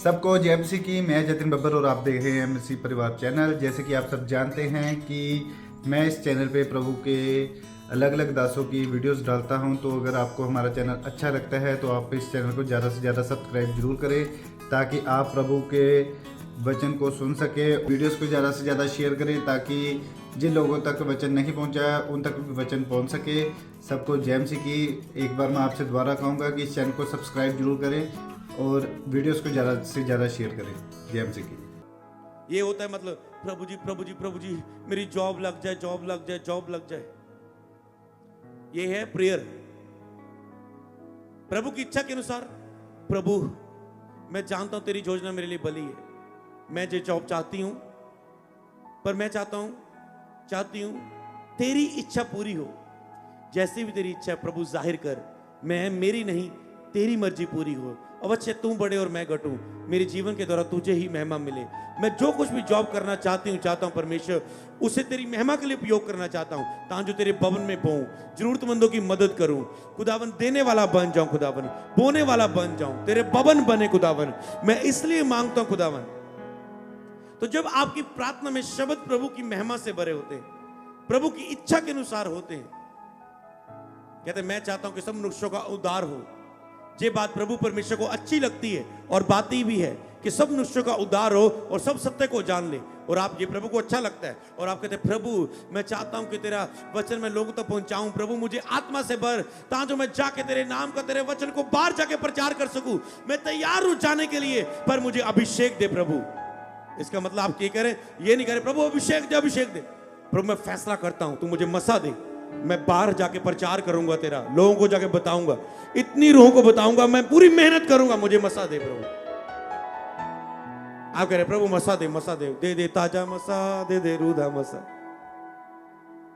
सबको जय मसीह की। मैं जतिन बब्बर और आप देख रहे हैं मसीह परिवार चैनल। जैसे कि आप सब जानते हैं कि मैं इस चैनल पे प्रभु के अलग अलग दासों की वीडियोस डालता हूं, तो अगर आपको हमारा चैनल अच्छा लगता है तो आप इस चैनल को ज़्यादा से ज़्यादा सब्सक्राइब जरूर करें, ताकि आप प्रभु के वचन को सुन सके। वीडियोस को ज़्यादा से ज़्यादा शेयर करें, ताकि जिन लोगों तक वचन नहीं पहुंचा उन तक भी वचन पहुंच सके। सबको जय मसीह की। एक बार मैं आपसे दोबारा कहूँगा कि इस चैनल को सब्सक्राइब जरूर करें और वीडियोस को ज़्यादा से ज़्यादा शेयर करें। जय मसीह की। ये होता है मतलब प्रभु जी प्रभु जी प्रभु जी मेरी जॉब लग जाए, जॉब लग जाए, जॉब लग जाए। ये है प्रेयर प्रभु की इच्छा के अनुसार। प्रभु मैं जानता हूं तेरी योजना मेरे लिए भली है, मैं जो जॉब चाहती हूं, पर मैं चाहती हूं तेरी इच्छा पूरी हो। जैसी भी तेरी इच्छा है प्रभु जाहिर कर, मैं मेरी नहीं तेरी मर्जी पूरी हो। अवश्य तू बढ़े और मैं घटूं, मेरे जीवन के द्वारा तुझे ही महिमा मिले। मैं जो कुछ भी जॉब करना चाहता हूं परमेश्वर, उसे तेरी महिमा के लिए उपयोग करना चाहता हूं, ताकि जो तेरे भवन में पाऊं, जरूरतमंदों की मदद करूं। खुदावन देने वाला बन जाऊं, खुदावन बोने वाला बन जाऊं, तेरे भवन बने खुदावन। मैं इसलिए मांगता हूं खुदावन। तो जब आपकी प्रार्थना में शब्द प्रभु की महिमा से भरे होते हैं, प्रभु की इच्छा के अनुसार होते हैं, कहते मैं चाहता हूं कि सब मनुष्यों का उद्धार हो। ये बात प्रभु परमेश्वर को अच्छी लगती है और बात ही भी है कि सब मनुष्यों का उद्धार हो और सब सत्य को जान ले। और आप ये प्रभु को अच्छा लगता है और आप कहते हैं प्रभु मैं चाहता हूं कि तेरा वचन मैं लोगों तक पहुंचाऊं। प्रभु मुझे आत्मा से भर, ताकि जो मैं जाके तेरे नाम का, तेरे वचन को बाहर जाके प्रचार कर सकूं। मैं तैयार हूं जाने के लिए, पर मुझे अभिषेक दे प्रभु। इसका मतलब आप ये कह रहे हैं, ये नहीं कह रहे प्रभु अभिषेक दे, अभिषेक दे। प्रभु मैं फैसला करता हूं, तू मुझे मसा दे, मैं बाहर जाके प्रचार करूंगा तेरा, लोगों को जाके बताऊंगा, इतनी रूहों को बताऊंगा, मैं पूरी मेहनत करूंगा, मुझे मसा दे प्रभु। आप कह रहे प्रभु मसा दे, मसा दे, दे दे ताजा मसा, दे दे रूधा मसा।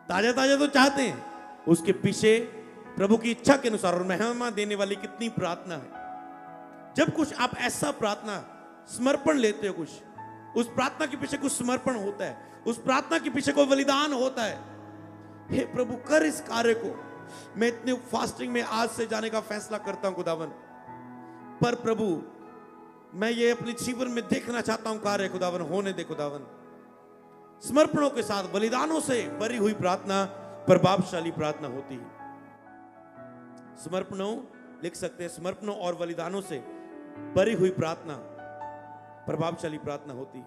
ताजा ताजा तो चाहते हैं, उसके पीछे प्रभु की इच्छा के अनुसार और महिमा देने वाली कितनी प्रार्थना है। जब कुछ आप ऐसा प्रार्थना समर्पण लेते हो, कुछ उस प्रार्थना के पीछे कुछ समर्पण होता है, उस प्रार्थना के पीछे कोई बलिदान होता है। हे प्रभु कर इस कार्य को। मैं इतने फास्टिंग में आज से जाने का फैसला करता हूं खुदावन, पर प्रभु मैं ये अपने जीवन में देखना चाहता हूं कार्य खुदावन होने दे खुदावन। समर्पणों के साथ बलिदानों से भरी हुई प्रार्थना प्रभावशाली प्रार्थना होती है। समर्पणों लिख सकते हैं, समर्पणों और बलिदानों से भरी हुई प्रार्थना प्रभावशाली प्रार्थना होती है।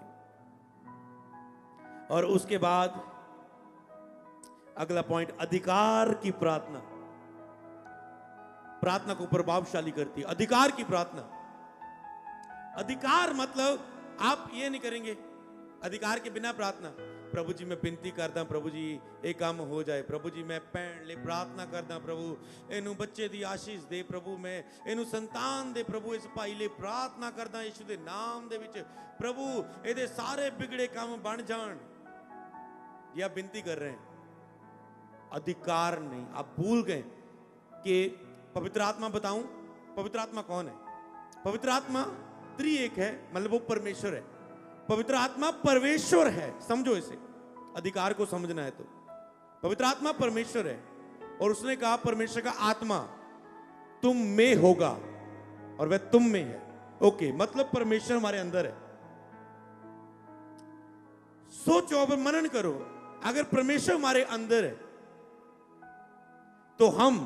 और उसके बाद अगला पॉइंट, अधिकार की प्रार्थना प्रार्थना को प्रभावशाली करती है। अधिकार की प्रार्थना, अधिकार मतलब आप ये नहीं करेंगे अधिकार के बिना प्रार्थना। प्रभु जी मैं विनती करता हूं, प्रभु जी एक काम हो जाए, प्रभु जी मैं पैण ले प्रार्थना करता, प्रभु इनू बच्चे दी आशीष दे, प्रभु मैं इनू संतान दे, प्रभु इस भाई ले प्रार्थना करता यीशु दे नाम दे विच, प्रभु ਇਹਦੇ सारे बिगड़े काम बन जान। ये आप विनती कर रहे हैं, अधिकार नहीं। आप भूल गए कि पवित्र आत्मा बताऊं, पवित्र आत्मा कौन है? पवित्र आत्मा त्रिएक है, मतलब वो परमेश्वर है। पवित्र आत्मा परमेश्वर है, समझो इसे, अधिकार को समझना है तो। पवित्र आत्मा परमेश्वर है और उसने कहा परमेश्वर का आत्मा तुम में होगा और वह तुम में है। ओके, मतलब परमेश्वर हमारे अंदर है। सोचो, अब मनन करो, अगर परमेश्वर हमारे अंदर है तो हम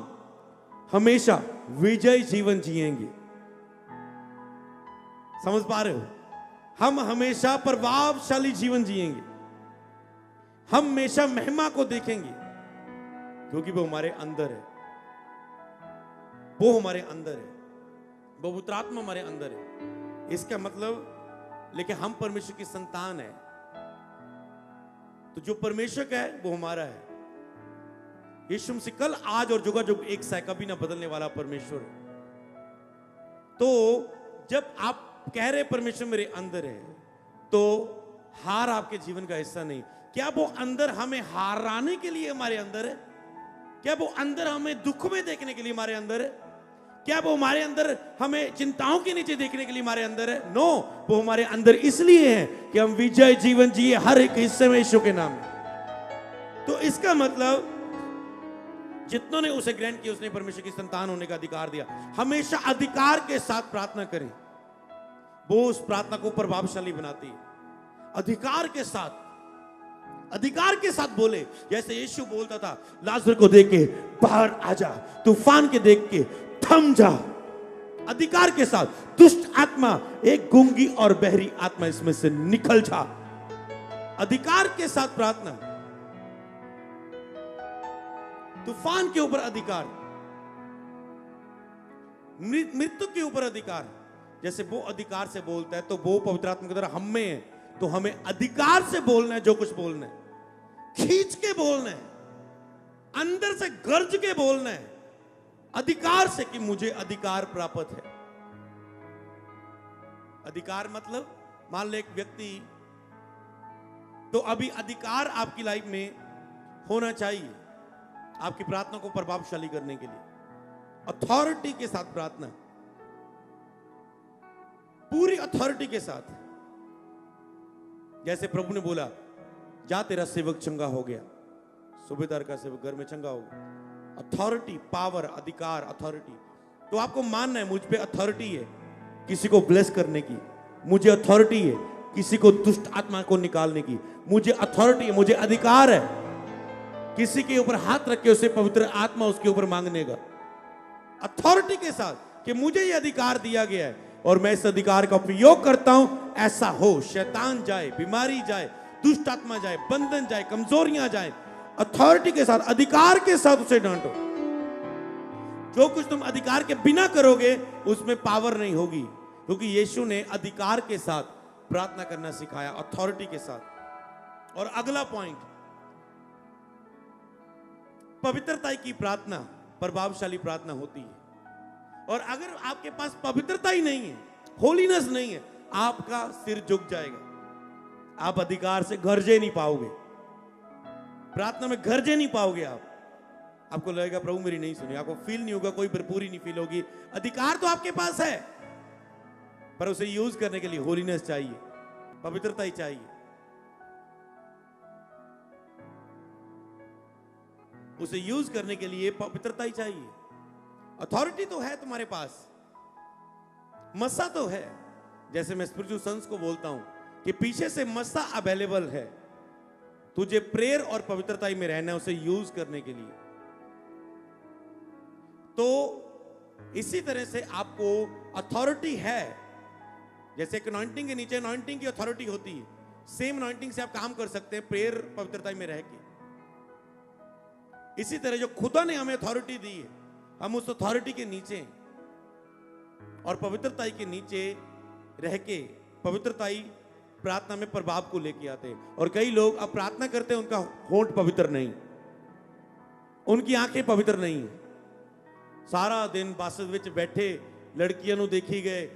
हमेशा विजय जीवन जिएंगे। समझ पा रहे हो? हम हमेशा प्रभावशाली जीवन जिएंगे, हम हमेशा महिमा को देखेंगे, क्योंकि वो हमारे अंदर है, वो हमारे अंदर है, वो पवित्र आत्मा हमारे अंदर है। इसका मतलब, लेकिन हम परमेश्वर की संतान है, तो जो परमेश्वर का है वो हमारा है। यीशु मसीह कल आज और जुगाजुग एक सा, कभी ना बदलने वाला परमेश्वर है। तो जब आप कह रहे परमेश्वर मेरे अंदर है, तो हार आपके जीवन का हिस्सा नहीं। क्या वो अंदर हमें हाराने के लिए हमारे अंदर है? क्या वो अंदर हमें दुख में देखने के लिए हमारे अंदर है? क्या वो हमारे अंदर हमें चिंताओं के नीचे देखने के लिए हमारे अंदर है? नो, वो हमारे अंदर इसलिए है कि हम विजय जीवन जिए हर एक हिस्से में यीशु के नाम में। तो इसका मतलब जितनों ने उसे ग्रहण किया, उसने परमेश्वर की संतान होने का अधिकार दिया। हमेशा अधिकार के साथ प्रार्थना करें। वो उस प्रार्थना को प्रभावशाली बनाती है। अधिकार के साथ बोले, जैसे यीशु बोलता था लाजर को देख के बाहर आ जा, तूफान के देख के थम जा। अधिकार के साथ, दुष्ट आत्मा, एक गूंगी और बहरी आत्मा इसमें से निकल जा। अधिकार के साथ प्रार्थना। तूफान के ऊपर अधिकार, मृत्यु के ऊपर अधिकार। जैसे वो अधिकार से बोलता है तो वो पवित्र आत्मा की तरह हम में है, तो हमें अधिकार से बोलना है। जो कुछ बोलना है, खींच के बोलना है, अंदर से गर्ज के बोलना है, अधिकार से कि मुझे अधिकार प्राप्त है। अधिकार मतलब, मान ले एक व्यक्ति, तो अभी अधिकार आपकी लाइफ में होना चाहिए आपकी प्रार्थना को प्रभावशाली करने के लिए। अथॉरिटी के साथ प्रार्थना, पूरी अथॉरिटी के साथ। जैसे प्रभु ने बोला, जा तेरा सेवक चंगा हो गया, सूबेदार का सेवक घर में चंगा हो गया। अथॉरिटी, पावर, अधिकार, अथॉरिटी। तो आपको मानना है मुझ पे अथॉरिटी है किसी को ब्लेस करने की, मुझे अथॉरिटी है किसी को दुष्ट आत्मा को निकालने की, मुझे अथॉरिटी है, मुझे अधिकार है किसी के ऊपर हाथ रख के उसे पवित्र आत्मा उसके ऊपर मांगने का। अथॉरिटी के साथ कि मुझे यह अधिकार दिया गया है और मैं इस अधिकार का उपयोग करता हूं, ऐसा हो। शैतान जाए, बीमारी जाए, दुष्ट आत्मा जाए, बंधन जाए, कमजोरियां जाए, अथॉरिटी के साथ, अधिकार के साथ उसे डांटो। जो कुछ तुम अधिकार के बिना करोगे उसमें पावर नहीं होगी, क्योंकि यीशु ने अधिकार के साथ प्रार्थना करना सिखाया, अथॉरिटी के साथ। और अगला पॉइंट, पवित्रता की प्रार्थना प्रभावशाली प्रार्थना होती है। और अगर आपके पास पवित्रता ही नहीं है, होलीनेस नहीं है, आपका सिर झुक जाएगा, आप अधिकार से गरजे नहीं पाओगे, प्रार्थना में गरजे नहीं पाओगे। आपको लगेगा प्रभु मेरी नहीं सुनी, आपको फील नहीं होगा, कोई भरपूरी नहीं फील होगी। अधिकार तो आपके पास है, पर उसे यूज करने के लिए होलीनेस चाहिए, पवित्रता ही चाहिए। उसे यूज करने के लिए पवित्रता ही चाहिए। अथॉरिटी तो है तुम्हारे पास, मस्सा तो है। जैसे मैं स्पिरिचुअल सन्स को बोलता हूं कि पीछे से मस्सा अवेलेबल है, तुझे प्रेयर और पवित्रता में रहना है उसे यूज करने के लिए। तो इसी तरह से आपको अथॉरिटी है। जैसे एक अनॉइंटिंग के नीचे अनॉइंटिंग की अथॉरिटी होती है, सेम अनॉइंटिंग से आप काम कर सकते हैं प्रेयर पवित्रता में रह के। इसी तरह जो खुदा ने हमें अथॉरिटी दी है, हम उस अथॉरिटी के नीचे और पवित्रता के नीचे रह के पवित्रता प्रार्थना में प्रभाव को लेके आते हैं। और कई लोग अब प्रार्थना करते हैं, उनका होंठ पवित्र नहीं, उनकी आंखें पवित्र नहीं है, सारा दिन बासत विच बैठे लड़कियां नू देखी गए,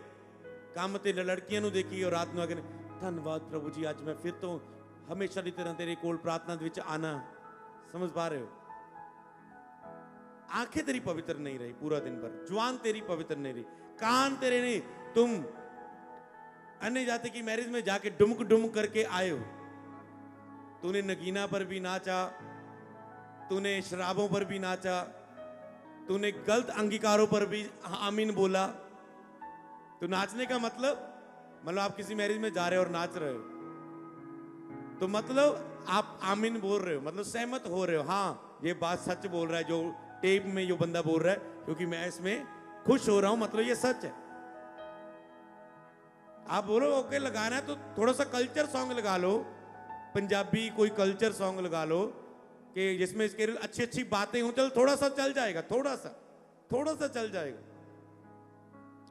काम ते लड़कियां नू देखी और रात नू आके धन्यवाद प्रभु जी, आज मैं फिर तो हमेशा की तरह तेरे कोल प्रार्थना विच आना। समझ पा रहे हो? आंखें तेरी पवित्र नहीं रही पूरा दिन भर, जुबान तेरी पवित्र नहीं रही, कान तेरे नहीं, तुम अन्य जाति की मैरिज में जाके डुमक डुमक करके आए हो, तूने नगीना पर भी नाचा, तूने शराबों पर भी नाचा, तूने गलत अंगीकारों पर भी आमीन बोला। तो नाचने का मतलब आप किसी मैरिज में जा रहे हो और नाच रहे हो, तो मतलब आप आमीन बोल रहे हो, मतलब सहमत हो रहे हो, हाँ ये बात सच बोल रहा है जो टेप में जो बंदा बोल रहा है, क्योंकि मैं इसमें खुश हो रहा हूं, मतलब ये सच है। आप बोलो ओके लगाना है तो थोड़ा सा कल्चर सॉन्ग लगा लो, पंजाबी कोई कल्चर सॉन्ग लगा लो कि जिसमें इसके अच्छी अच्छी बातें हो, चल थोड़ा सा चल जाएगा, थोड़ा सा चल जाएगा।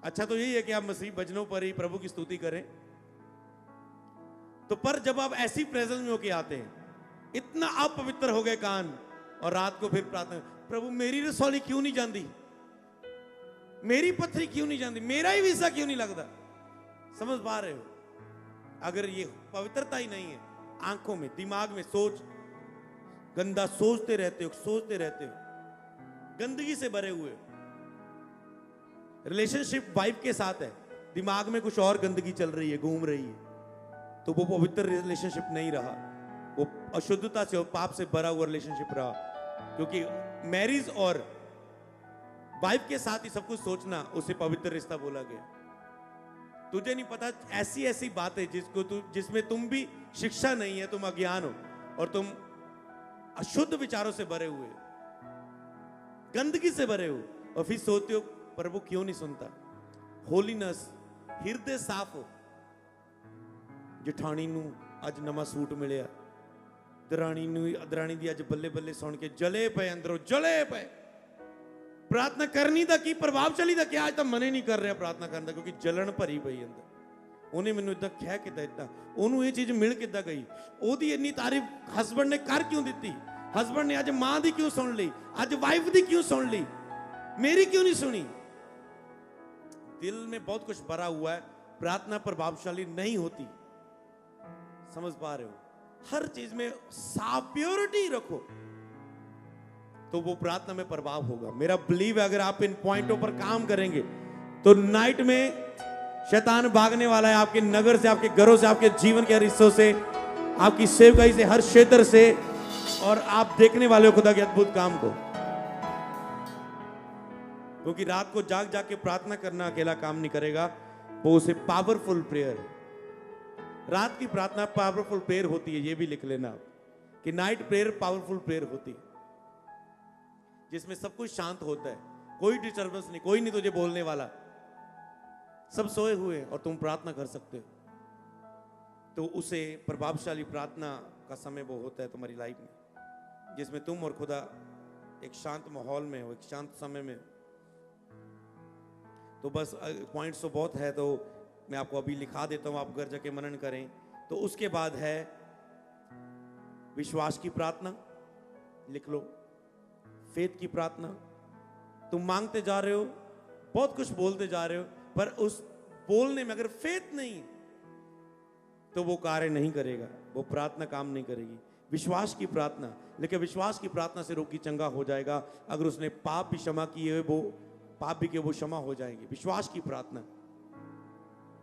अच्छा तो यही है कि आप मसीह वचनों पर ही प्रभु की स्तुति करें। तो पर जब आप ऐसी प्रेजेंस में होके आते हैं, इतना अपवित्र हो गए कान, और रात को फिर प्रार्थना, प्रभु मेरी रसौली क्यों नहीं जाती, मेरी पथरी क्यों नहीं जाती, मेरा ही वीसा क्यों नहीं लगता। समझ पा रहे हो? अगर ये पवित्रता ही नहीं है, आंखों में दिमाग में सोच, गंदा सोचते रहते हो, गंदगी से भरे हुए। रिलेशनशिप वाइफ के साथ है, दिमाग में कुछ और गंदगी चल रही है, घूम रही है, तो वो पवित्र रिलेशनशिप नहीं रहा, वो अशुद्धता से और पाप से भरा हुआ रिलेशनशिप रहा। क्योंकि मैरिज और वाइफ के साथ ही सब कुछ सोचना, उसे पवित्र रिश्ता बोला गया। तुझे नहीं पता ऐसी ऐसी बातें जिसमें तुम भी शिक्षा नहीं है, तुम अज्ञान हो और तुम अशुद्ध विचारों से भरे हुए, गंदगी से भरे हो, और फिर सोचते हो प्रभु क्यों नहीं सुनता। होलीनेस, हिरदे साफ हो। जठानी नू अज नवा सूट मिलिया, दराणी दी अज बल्ले बल्ले सुन के जले पे, अंदरों जले पे। प्रार्थना करनी दा की प्रभावशाली दा क्या, आज तो मन ही नहीं कर रहा प्रार्थना करने दा, क्योंकि जलन भरी पई अंदर। उन्हें मैनू इदा कह किदा इदा, ओनू ये चीज मिल किदा गई, ओदी इन्नी तारीफ हसबैंड ने कर क्यों दी, हसबैंड ने अज मां दी क्यों सुन ली, अज वाइफ दी क्यों सुन ली, मेरी क्यों नहीं सुनी। दिल में बहुत कुछ भरा हुआ है, प्रार्थना प्रभावशाली नहीं होती। समझ पा रहे हो? हर चीज में साफ प्योरिटी रखो तो वो प्रार्थना में प्रभाव होगा। मेरा बिलीव है अगर आप इन पॉइंटों पर काम करेंगे तो नाइट में शैतान भागने वाला है आपके नगर से, आपके घरों से, आपके जीवन के हर हिस्सों से, आपकी सेवकाई से, हर क्षेत्र से, और आप देखने वाले हो खुदा के अद्भुत काम को। क्योंकि रात को जाग जाग के प्रार्थना करना अकेला काम नहीं करेगा, वो उसे पावरफुल प्रेयर है। रात की प्रार्थना पावरफुल प्रेयर होती है, ये भी लिख लेना कि नाइट प्रेयर पावरफुल प्रेयर होती है, जिसमें सब कुछ शांत होता है, कोई डिस्टर्बेंस नहीं, कोई नहीं तुझे बोलने वाला, सब सोए हुए और तुम प्रार्थना कर सकते हो। तो उसे प्रभावशाली प्रार्थना का समय वो होता है तुम्हारी लाइफ में, जिसमें तुम और खुदा एक शांत माहौल में हो, एक शांत समय में। तो बस पॉइंट्स तो बहुत है, तो मैं आपको अभी लिखा देता हूं, आप घर जाके मनन करें। तो उसके बाद है विश्वास की प्रार्थना, लिख लो। फेथ की प्रार्थना, तुम मांगते जा रहे हो, बहुत कुछ बोलते जा रहे हो, पर उस बोलने में अगर फेथ नहीं तो वो कार्य नहीं करेगा, वो प्रार्थना काम नहीं करेगी। विश्वास की प्रार्थना, लेकिन विश्वास की प्रार्थना से रोगी चंगा हो जाएगा। अगर उसने पाप भी क्षमा किए, वो पाप भी के वो क्षमा हो जाएंगे। विश्वास की प्रार्थना,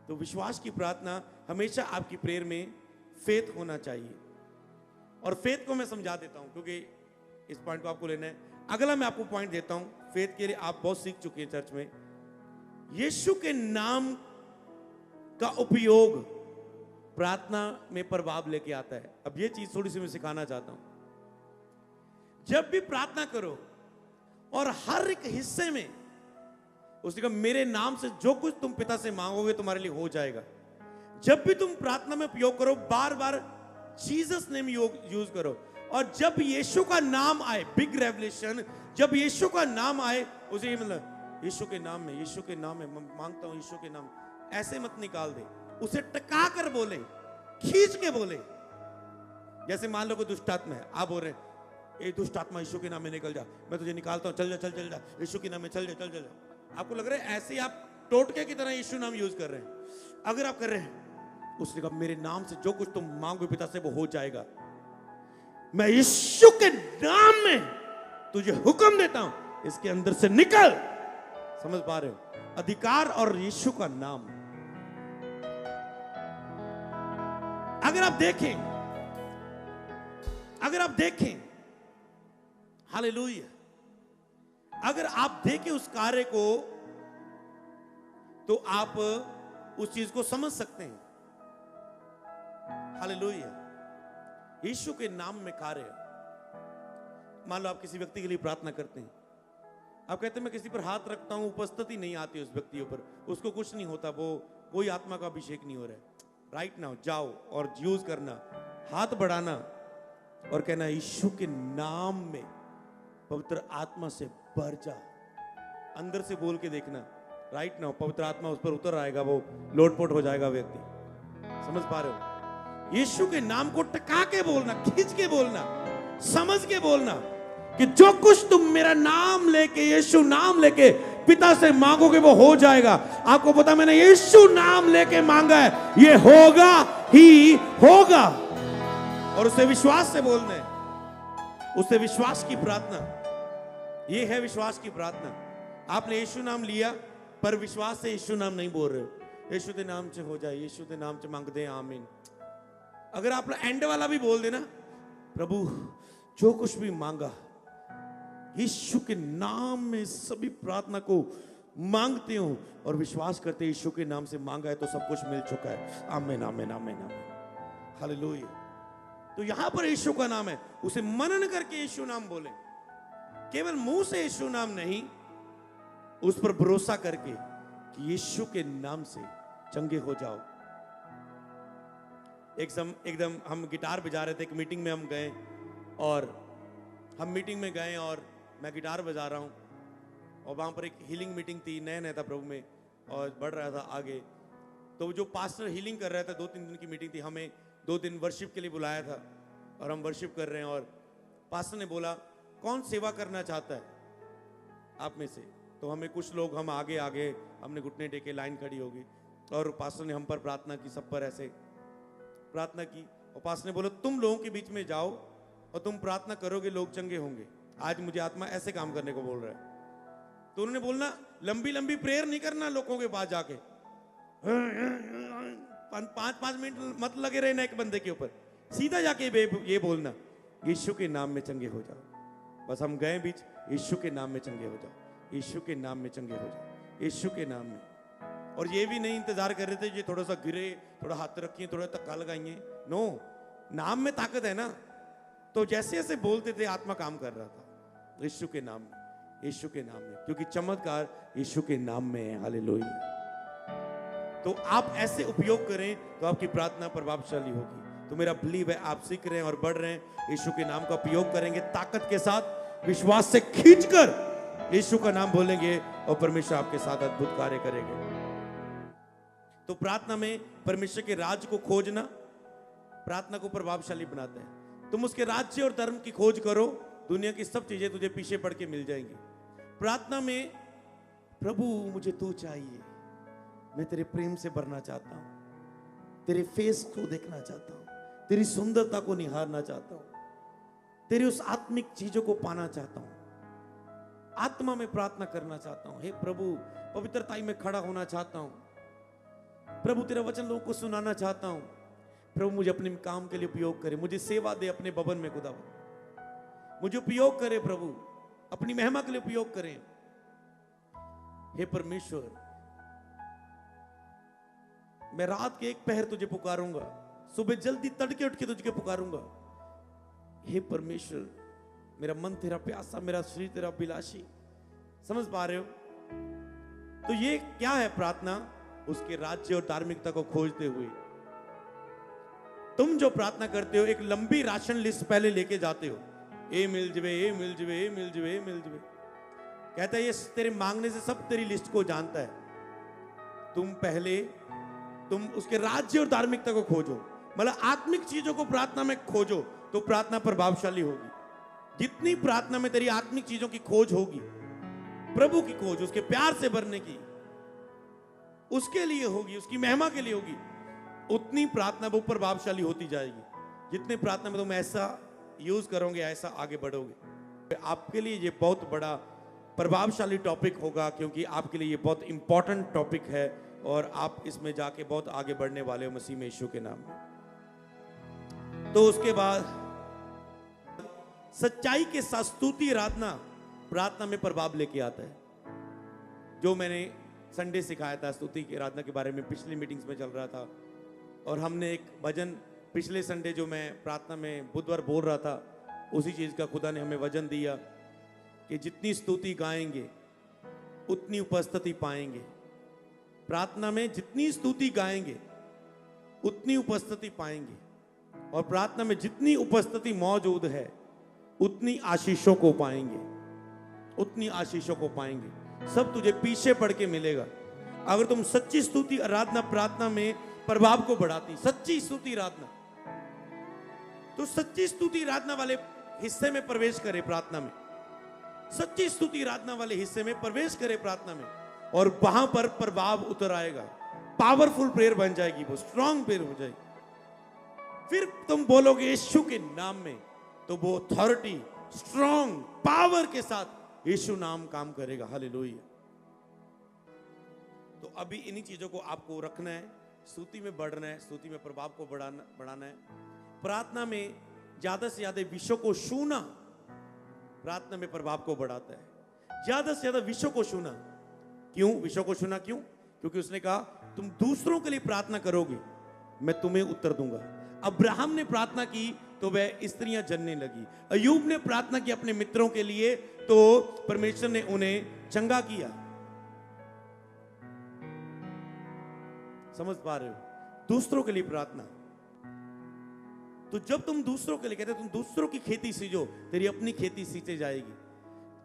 तो विश्वास की प्रार्थना हमेशा आपकी प्रेयर में फेथ होना चाहिए। और फेथ को मैं समझा देता हूं क्योंकि इस पॉइंट को आपको लेना है। अगला मैं आपको पॉइंट देता हूं, फेथ के लिए आप बहुत सीख चुके हैं चर्च में। यीशु के नाम का उपयोग प्रार्थना में प्रभाव लेके आता है। अब ये चीज थोड़ी सी मैं सिखाना चाहता हूं। जब भी प्रार्थना करो और हर एक हिस्से में उसने कहा मेरे नाम से जो कुछ तुम पिता से मांगोगे तुम्हारे लिए हो जाएगा। जब भी तुम प्रार्थना में प्रयोग करो, बार बार जीसस नेम यूज करो। और जब यीशु का नाम आए, बिग रेवलेशन, जब यीशु का नाम आए, उसे ये मतलब यीशु के नाम में, यीशु के नाम में मांगता हूं, यीशु के नाम, ऐसे मत निकाल दे, उसे टका कर बोले, खींच के बोले। जैसे मान लो कोई दुष्ट आत्मा है, आप बोल रहे हैं ए दुष्ट आत्मा यीशु के नाम में निकल जा, मैं तुझे निकालता हूं, चल जा चल चल जा, यीशु के नाम में चल जा चल जा। आपको लग रहा है ऐसे ही आप टोटके की तरह यीशु नाम यूज कर रहे हैं। अगर आप कर रहे हैं, उसने कहा मेरे नाम से जो कुछ तुम मांगोगे पिता से वो हो जाएगा। मैं यीशु के नाम में तुझे हुक्म देता हूं, इसके अंदर से निकल। समझ पा रहे हो? अधिकार और यीशु का नाम। अगर आप देखें हालेलुया, अगर आप देखें उस कार्य को तो आप उस चीज को समझ सकते हैं। हालेलुया, यीशु के नाम में कार्य। मान लो आप किसी व्यक्ति के लिए प्रार्थना करते हैं, आप कहते हैं मैं किसी पर हाथ रखता हूं, उपस्थिति नहीं आती उस व्यक्ति पर, उसको कुछ नहीं होता, वो कोई आत्मा का अभिषेक नहीं हो रहा है। राइट नाउ जाओ और यूज करना, हाथ बढ़ाना और कहना यीशु के नाम में पवित्र आत्मा से भर जा। अंदर से बोल के देखना, राइट नाउ पवित्र आत्मा उस पर उतर आएगा, वो लोटपोट हो जाएगा व्यक्ति। समझ पा रहे हो? यीशु के नाम को टका के बोलना, खींच के बोलना, समझ के बोलना कि जो कुछ तुम मेरा नाम लेके, यीशु नाम लेके पिता से मांगोगे वो हो जाएगा। आपको पता मैंने यीशु नाम लेके मांगा है, ये होगा ही होगा। और उसे विश्वास से बोलना है, उसे विश्वास की प्रार्थना। ये है विश्वास की प्रार्थना। आपने यीशु नाम लिया पर विश्वास से यीशु नाम नहीं बोल रहे हो। यीशु के नाम से हो जाए, यीशु के नाम से मांगते हैं, आमीन। अगर आप एंड वाला भी बोल देना, प्रभु जो कुछ भी मांगा यीशु के नाम में, सभी प्रार्थना को मांगते हो और विश्वास करते हैं यीशु के नाम से मांगा है तो सब कुछ मिल चुका है। आमीन आमीन आमीन आमीन, हालेलुया। तो यहां पर यीशु का नाम है, उसे मनन करके यीशु नाम बोले, केवल मुंह से यीशु नाम नहीं, उस पर भरोसा करके कि यीशु के नाम से चंगे हो जाओ। एकदम हम गिटार बजा रहे थे, एक मीटिंग में हम गए और मैं गिटार बजा रहा हूं और वहां पर एक हीलिंग मीटिंग थी, नया था प्रभु में और बढ़ रहा था आगे। तो जो पास्टर हीलिंग कर रहा था, 2-3 दिन की मीटिंग थी, हमें 2 दिन वर्शिप के लिए बुलाया था और हम वर्शिप कर रहे हैं और पास्टर ने बोला कौन सेवा करना चाहता है आप में से। तो हमें कुछ लोग, हम आगे हमने घुटने टेके, लाइन खड़ी होगी और पास्टर ने हम पर प्रार्थना की, सब पर ऐसे प्रार्थना की और पास्टर ने बोला तुम लोगों के बीच में जाओ और तुम प्रार्थना करोगे, लोग चंगे होंगे। आज मुझे आत्मा ऐसे काम करने को बोल रहा है। तो उन्होंने बोलना लंबी प्रेयर नहीं करना, लोगों के पास जाके 5-5 मिनट मत लगे रहना एक बंदे के ऊपर, सीधा जाके ये बोलना यीशु के नाम में चंगे हो जाओ। बस हम गए बीच, यीशु के नाम में चंगे हो जाओ, यीशु के नाम में चंगे हो जाओ, यीशु के नाम में। और ये भी नहीं इंतजार कर रहे थे ये थोड़ा सा गिरे, थोड़ा हाथ रखिए, थोड़ा धक्का लगाइए। नो, नाम में ताकत है ना। तो जैसे जैसे बोलते थे आत्मा काम कर रहा था, यीशु के नाम में, यीशु के नाम में, क्योंकि चमत्कार यीशु के नाम में है। हालेलुया। तो आप ऐसे उपयोग करें तो आपकी प्रार्थना प्रभावशाली होगी। तो मेरा बिलीव है आप सीख रहे हैं और बढ़ रहे हैं, यीशु के नाम का उपयोग करेंगे ताकत के साथ, विश्वास से खींचकर यीशु का नाम बोलेंगे और परमेश्वर आपके साथ अद्भुत कार्य करेंगे। तो प्रार्थना में परमेश्वर के राज्य को खोजना प्रार्थना को प्रभावशाली बनाता है। तुम उसके राज्य और धर्म की खोज करो, दुनिया की सब चीजें तुझे पीछे पड़ के मिल जाएंगी। प्रार्थना में प्रभु मुझे तू चाहिए, मैं तेरे प्रेम से भरना चाहता हूं, तेरे फेस को देखना चाहता हूं, तेरी सुंदरता को निहारना चाहता हूं, तेरी उस आत्मिक चीजों को पाना चाहता हूं, आत्मा में प्रार्थना करना चाहता हूं। हे प्रभु, पवित्रताई में खड़ा होना चाहता हूं। प्रभु तेरा वचन लोगों को सुनाना चाहता हूं। प्रभु मुझे अपने काम के लिए उपयोग करे, मुझे सेवा दे अपने भवन में, खुदा मुझे उपयोग करे, प्रभु अपनी महिमा के लिए उपयोग करें। हे परमेश्वर, मैं रात के 1 पहर तुझे पुकारूंगा, सुबह जल्दी तड़के उठ के तुझे पुकारूंगा। हे परमेश्वर, मेरा मन तेरा प्यासा, मेरा शरीर तेरा अभिलाषी। समझ पा रहे हो? तो ये क्या है प्रार्थना? उसके राज्य और धार्मिकता को खोजते हुए तुम जो प्रार्थना करते हो, एक लंबी राशन लिस्ट पहले लेके जाते हो, ए मिल जवे, ए मिल जवे, ए मिल जवे, ए मिल जवे। कहता है ये तेरे मांगने से सब तेरी लिस्ट को जानता है। तुम उसके राज्य और धार्मिकता को खोजो, मतलब आत्मिक चीजों को प्रार्थना में खोजो, तो प्रार्थना प्रभावशाली होगी। जितनी प्रार्थना में तेरी आत्मिक चीजों की खोज होगी, प्रभु की खोज, उसके प्यार से भरने की, उसके लिए होगी, उसकी महिमा के लिए होगी, उतनी प्रार्थना वो प्रभावशाली होती जाएगी। जितने प्रार्थना में तुम ऐसा यूज करोगे, ऐसा आगे बढ़ोगे। आपके लिए ये बहुत बड़ा प्रभावशाली टॉपिक होगा, क्योंकि आपके लिए ये बहुत इंपॉर्टेंट टॉपिक है और आप इसमें जाके बहुत आगे बढ़ने वाले हो मसीह में, यीशु के नाम में। तो उसके बाद सच्चाई के साथ स्तुति आराधना प्रार्थना में प्रभाव लेके आता है। जो मैंने संडे सिखाया था स्तुति की आराधना के बारे में, पिछली मीटिंग्स में चल रहा था, और हमने एक भजन पिछले संडे जो मैं प्रार्थना में बुधवार बोल रहा था, उसी चीज का खुदा ने हमें वचन दिया कि जितनी स्तुति गाएंगे उतनी उपस्थिति पाएंगे। प्रार्थना में जितनी स्तुति गाएंगे उतनी उपस्थिति पाएंगे, और प्रार्थना में जितनी उपस्थिति मौजूद है उतनी आशीषों को पाएंगे, उतनी आशीषों को पाएंगे। सब तुझे पीछे पड़ के मिलेगा अगर तुम सच्ची स्तुति आराधना प्रार्थना में प्रभाव को बढ़ाती। सच्ची स्तुति आराधना, तो सच्ची स्तुति आराधना वाले हिस्से में प्रवेश करे प्रार्थना में, सच्ची स्तुति आराधना वाले हिस्से में प्रवेश करे प्रार्थना में, और वहां पर प्रभाव उतर आएगा। पावरफुल प्रेयर बन जाएगी, वो स्ट्रॉन्ग प्रेयर हो जाएगी। फिर तुम बोलोगे यीशु के नाम में, तो वो अथॉरिटी स्ट्रॉन्ग पावर के साथ यीशु नाम काम करेगा। हालेलुया। तो अभी इन्हीं चीजों को आपको रखना है, स्तुति में बढ़ना है, स्तुति में प्रभाव को बढ़ाना है। प्रार्थना में ज्यादा से ज्यादा विषयों को छूना प्रार्थना में प्रभाव को बढ़ाता है। ज्यादा से ज्यादा विषयों को छूना, क्यों विषयों को चुना? क्यों? क्योंकि उसने कहा तुम दूसरों के लिए प्रार्थना करोगे, मैं तुम्हें उत्तर दूंगा। अब्राहम ने प्रार्थना की तो वह स्त्रियां जनने लगी। अयूब ने प्रार्थना की अपने मित्रों के लिए तो परमेश्वर ने उन्हें चंगा किया। समझ पा रहे हो? दूसरों के लिए प्रार्थना। तो जब तुम दूसरों के लिए कहते, तुम दूसरों की खेती सींचो, तेरी अपनी खेती सींचे जाएगी।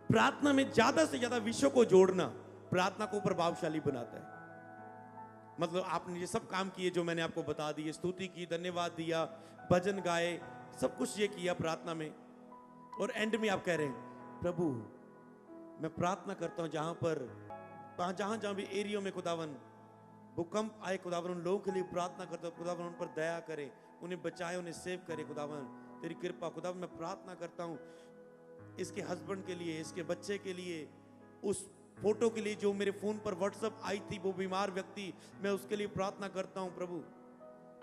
प्रार्थना में ज्यादा से ज्यादा विषयों को जोड़ना प्रार्थना को प्रभावशाली बनाता है। मतलब आपने ये सब काम किए जो मैंने आपको बता दिए, स्तुति की, धन्यवाद दिया, भजन गाए, सब कुछ ये किया प्रार्थना में, और एंड में आप कह रहे हैं प्रभु मैं प्रार्थना करता हूं जहां पर जहां भी एरियो में खुदावन भूकंप आए, खुदावन उन लोगों के लिए प्रार्थना करता हूं, खुदावन उन पर दया करे, उन्हें बचाए, उन्हें सेव करे, खुदावन तेरी कृपा। खुदावन मैं प्रार्थना करता हूं इसके हस्बैंड के लिए, इसके बच्चे के लिए, उस फोटो के लिए जो मेरे फोन पर व्हाट्सएप आई थी, वो बीमार व्यक्ति, मैं उसके लिए प्रार्थना करता हूं प्रभु।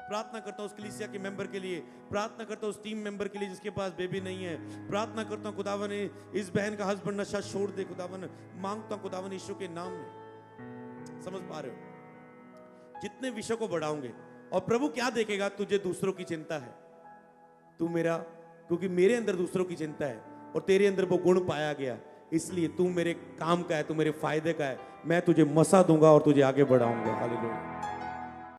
प्रार्थना करता हूं उस कलीसिया के मेंबर के लिए, प्रार्थना करता हूं उस टीम मेंबर के लिए जिसके पास बेबी नहीं है, प्रार्थना करता हूं खुदावन इस बहन का हस्बैंड नशा छोड़ दे, खुदावन मांगता हूं खुदावन यीशु के नाम में। समझ पा रहे हो? जितने विषय को बढ़ाओगे, और प्रभु क्या देखेगा? तुझे दूसरों की चिंता है, तू मेरा, क्योंकि मेरे अंदर दूसरों की चिंता है और तेरे अंदर वो गुण पाया गया, इसलिए तू मेरे काम का है, तू मेरे फायदे का है, मैं तुझे मसा दूंगा और तुझे आगे बढ़ाऊंगा। हालेलुया।